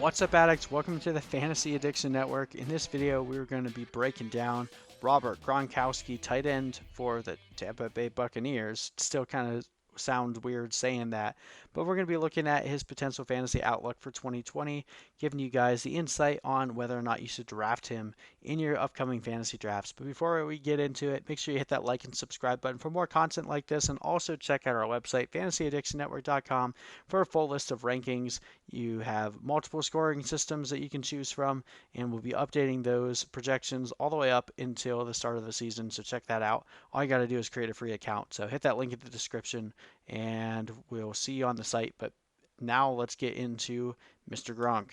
What's up, addicts? Welcome to the Fantasy Addiction Network. In this video, we're going to be breaking down Robert Gronkowski, tight end for the Tampa Bay Buccaneers. Still kind of sounds weird saying that, but we're going to be looking at his potential fantasy outlook for 2020, giving you guys the insight on whether or not you should draft him in your upcoming fantasy drafts. But before we get into it, make sure you hit that like and subscribe button for more content like this, and also check out our website, fantasyaddictionnetwork.com, for a full list of rankings. You have multiple scoring systems that you can choose from, and we'll be updating those projections all the way up until the start of the season. So check that out. All you got to do is create a free account. So hit that link in the description, and we'll see you on the site. But now let's get into Mr. Gronk.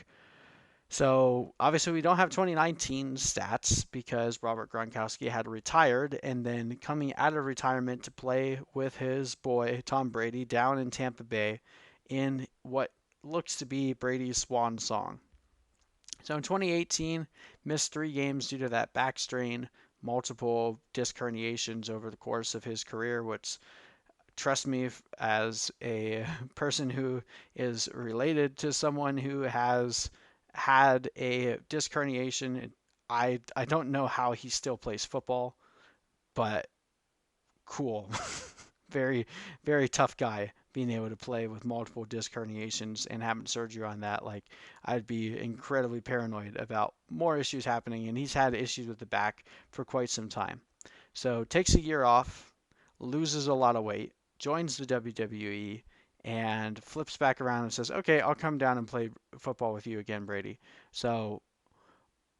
So obviously we don't have 2019 stats because Robert Gronkowski had retired and then coming out of retirement to play with his boy Tom Brady down in Tampa Bay in what looks to be Brady's swan song. So in 2018, missed 3 games due to that back strain, multiple disc herniations over the course of his career, which, trust me, as a person who is related to someone who has had a disc herniation, I don't know how he still plays football, but cool. Very, very tough guy being able to play with multiple disc herniations and having surgery on that. Like, I'd be incredibly paranoid about more issues happening, and he's had issues with the back for quite some time. So takes a year off, loses a lot of weight, joins the WWE, and flips back around and says, "Okay, I'll come down and play football with you again, Brady." So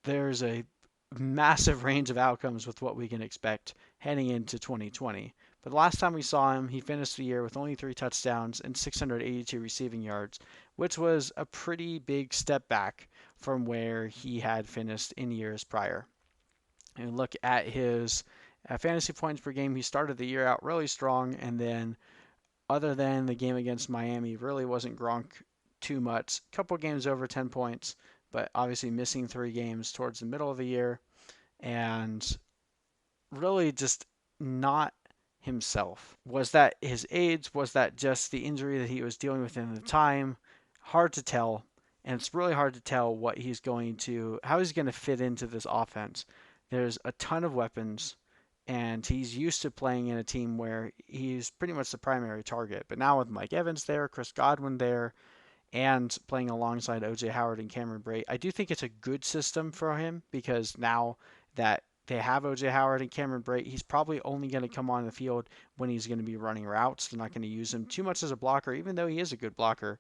there's a massive range of outcomes with what we can expect heading into 2020. But the last time we saw him, he finished the year with only 3 touchdowns and 682 receiving yards, which was a pretty big step back from where he had finished in years prior. And look at his fantasy points per game. He started the year out really strong, and then, other than the game against Miami, really wasn't Gronk too much. A couple games over 10 points, but obviously missing 3 games towards the middle of the year, and really just not himself. Was that his age? Was that just the injury that he was dealing with in the time? Hard to tell. And it's really hard to tell how he's going to fit into this offense. There's a ton of weapons, and he's used to playing in a team where he's pretty much the primary target. But now with Mike Evans there, Chris Godwin there, and playing alongside OJ Howard and Cameron Brate, I do think it's a good system for him because now that they have OJ Howard and Cameron Brate, he's probably only going to come on the field when he's going to be running routes. They're not going to use him too much as a blocker, even though he is a good blocker.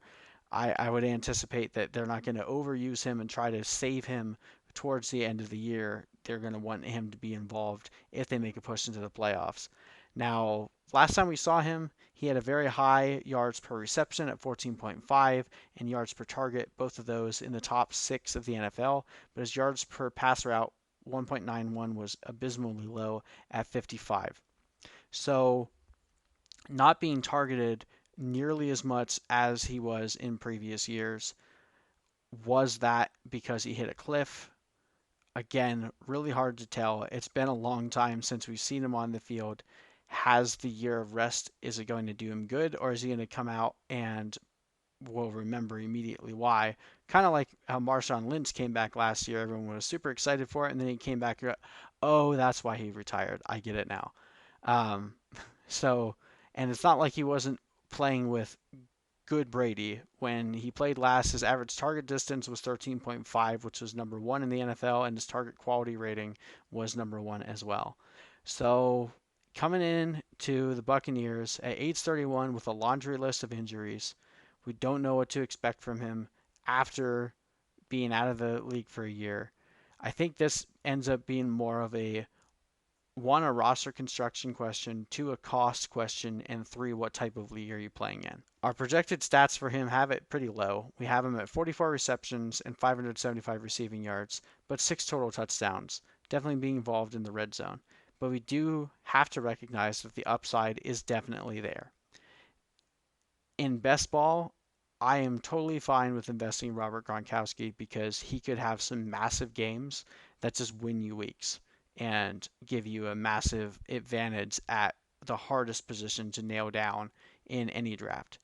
I would anticipate that they're not going to overuse him and try to save him towards the end of the year. They're going to want him to be involved if they make a push into the playoffs. Now, last time we saw him, he had a very high yards per reception at 14.5 and yards per target, both of those in the top 6 of the NFL, but his yards per pass route 1.91 was abysmally low at 55. So, not being targeted nearly as much as he was in previous years. Was that because he hit a cliff? Again, really hard to tell. It's been a long time since we've seen him on the field. Has the year of rest, is it going to do him good, or is he going to come out and we'll remember immediately why? Kind of like how Marshawn Lynch came back last year. Everyone was super excited for it, and then he came back, oh, that's why he retired. I get it now. Um, so, and it's not like he wasn't playing with good Brady. When he played last, his average target distance was 13.5, which was number 1 in the NFL, and his target quality rating was number 1 as well. So, coming in to the Buccaneers at age 31 with a laundry list of injuries, we don't know what to expect from him after being out of the league for a year. I think this ends up being more of a 1, a roster construction question, 2, a cost question, and 3, what type of league are you playing in? Our projected stats for him have it pretty low. We have him at 44 receptions and 575 receiving yards, but 6 total touchdowns, definitely being involved in the red zone. But we do have to recognize that the upside is definitely there. In best ball, I am totally fine with investing in Robert Gronkowski because he could have some massive games that just win you weeks and give you a massive advantage at the hardest position to nail down in any draft.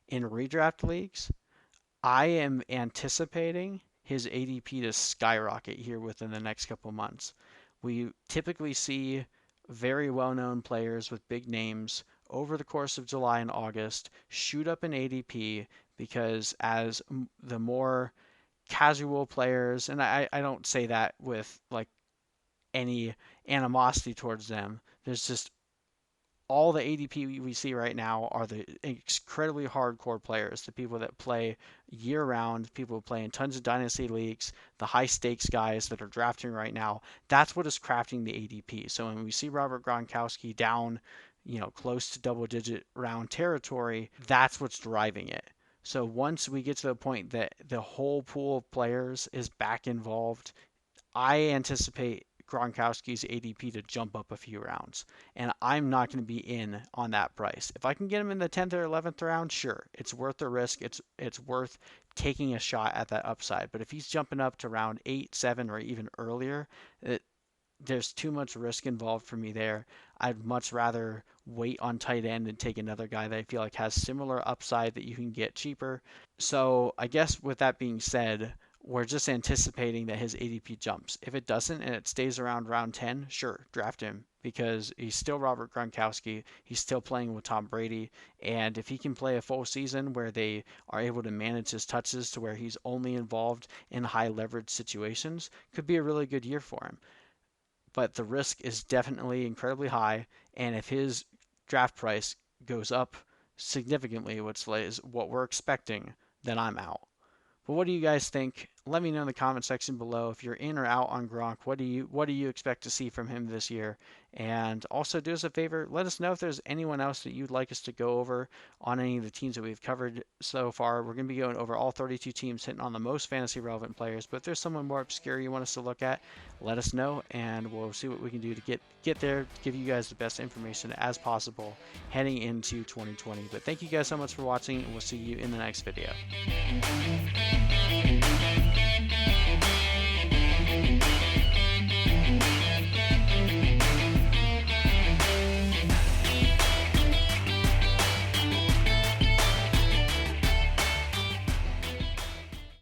In redraft leagues, I am anticipating his ADP to skyrocket here within the next couple months. We typically see very well-known players with big names over the course of July and August shoot up in ADP because as the more casual players, and I don't say that with like any animosity towards them. There's just all the ADP we see right now are the incredibly hardcore players, the people that play year round, people who play in tons of dynasty leagues, the high stakes guys that are drafting right now. That's what is crafting the ADP. So when we see Robert Gronkowski down, close to double digit round territory, that's what's driving it. So once we get to the point that the whole pool of players is back involved, I anticipate Gronkowski's ADP to jump up a few rounds, and I'm not going to be in on that price. If I can get him in the 10th or 11th round, sure, it's worth the risk. It's worth taking a shot at that upside. But if he's jumping up to round 8, 7, or even earlier, there's too much risk involved for me there. I'd much rather wait on tight end and take another guy that I feel like has similar upside that you can get cheaper. So I guess with that being said, we're just anticipating that his ADP jumps. If it doesn't and it stays around round 10, sure, draft him because he's still Robert Gronkowski. He's still playing with Tom Brady. And if he can play a full season where they are able to manage his touches to where he's only involved in high leverage situations, could be a really good year for him. But the risk is definitely incredibly high. And if his draft price goes up significantly, which is what we're expecting, then I'm out. But what do you guys think? Let me know in the comment section below if you're in or out on Gronk. What do you expect to see from him this year? And also do us a favor, let us know if there's anyone else that you'd like us to go over on any of the teams that we've covered so far. We're going to be going over all 32 teams, hitting on the most fantasy relevant players. But if there's someone more obscure you want us to look at, let us know, and we'll see what we can do to get there, give you guys the best information as possible heading into 2020. But thank you guys so much for watching, and we'll see you in the next video.